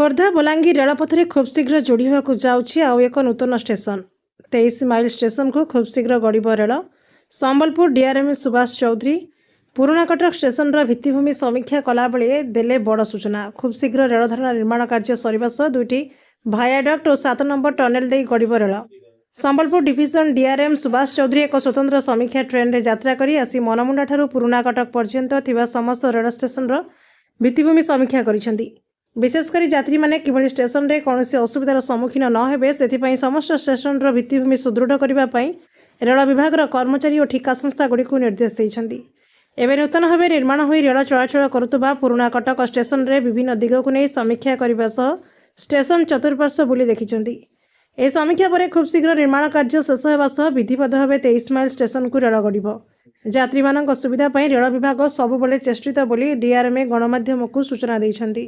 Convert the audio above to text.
ଖୋର୍ଦ୍ଧା ବଲାଙ୍ଗୀର ରେଳପଥରେ ଖୁବ୍ ଶୀଘ୍ର ଯୋଡ଼ି ହେବାକୁ ଯାଉଛି ଆଉ ଏକ ନୂତନ ଷ୍ଟେସନ। 23 ମାଇଲ ଷ୍ଟେସନକୁ ଖୁବ୍ ଶୀଘ୍ର ଗଡ଼ିବ ରେଳ। ସମ୍ବଲପୁର ଡିଆର୍ଏମ୍ ସୁଭାଷ ଚୌଧୁରୀ ପୁରୁଣାକଟକ ଷ୍ଟେସନର ଭିତ୍ତିଭୂମି ସମୀକ୍ଷା କଲାବେଳେ ଦେଲେ ବଡ଼ ସୂଚନା। ଖୁବ୍ ଶୀଘ୍ର ରେଳ ଧାରଣା ନିର୍ମାଣ କାର୍ଯ୍ୟ ସରିବା ସହ 2ଟି ଭାୟାଡକ୍ଟ ଓ 7 ନମ୍ବର ଟନେଲ ଦେଇ ଗଡ଼ିବ ରେଳ। ସମ୍ବଲପୁର ଡିଭିଜନ ଡିଆର୍ଏମ୍ ସୁଭାଷ ଚୌଧୁରୀ ଏକ ସ୍ୱତନ୍ତ୍ର ସମୀକ୍ଷା ଟ୍ରେନ୍ରେ ଯାତ୍ରା କରି ଆସି ମନମୁଣ୍ଡାଠାରୁ ପୁରୁଣାକଟକ ପର୍ଯ୍ୟନ୍ତ ଥିବା ସମସ୍ତ ରେଳ ଷ୍ଟେସନର ଭିତ୍ତିଭୂମି ସମୀକ୍ଷା କରିଛନ୍ତି। ବିଶେଷକରି ଯାତ୍ରୀମାନେ କିଭଳି ଷ୍ଟେସନରେ କୌଣସି ଅସୁବିଧାର ସମ୍ମୁଖୀନ ନ ହେବେ ସେଥିପାଇଁ ସମସ୍ତ ଷ୍ଟେସନର ଭିତ୍ତିଭୂମି ସୁଦୃଢ଼ କରିବା ପାଇଁ ରେଳ ବିଭାଗର କର୍ମଚାରୀ ଓ ଠିକା ସଂସ୍ଥାଗୁଡ଼ିକୁ ନିର୍ଦ୍ଦେଶ ଦେଇଛନ୍ତି। ଏବେ ନୂତନ ଭାବେ ନିର୍ମାଣ ହୋଇ ରେଳ ଚଳାଚଳ କରୁଥିବା ପୁରୁଣାକଟକ ଷ୍ଟେସନରେ ବିଭିନ୍ନ ଦିଗକୁ ନେଇ ସମୀକ୍ଷା କରିବା ସହ ଷ୍ଟେସନ ଚତୁଃପାର୍ଶ୍ୱ ବୁଲି ଦେଖିଛନ୍ତି। ଏହି ସମୀକ୍ଷା ପରେ ଖୁବ୍ ଶୀଘ୍ର ନିର୍ମାଣ କାର୍ଯ୍ୟ ଶେଷ ହେବା ସହ ବିଧିବଦ୍ଧ ଭାବେ 23 ମାଇଲ ଷ୍ଟେସନକୁ ରେଳ ଗଡ଼ିବ। ଯାତ୍ରୀମାନଙ୍କ ସୁବିଧା ପାଇଁ ରେଳ ବିଭାଗ ସବୁବେଳେ ଚେଷ୍ଟିତ ବୋଲି ଡିଆର୍ଏମ୍ ଗଣମାଧ୍ୟମକୁ ସୂଚନା ଦେଇଛନ୍ତି।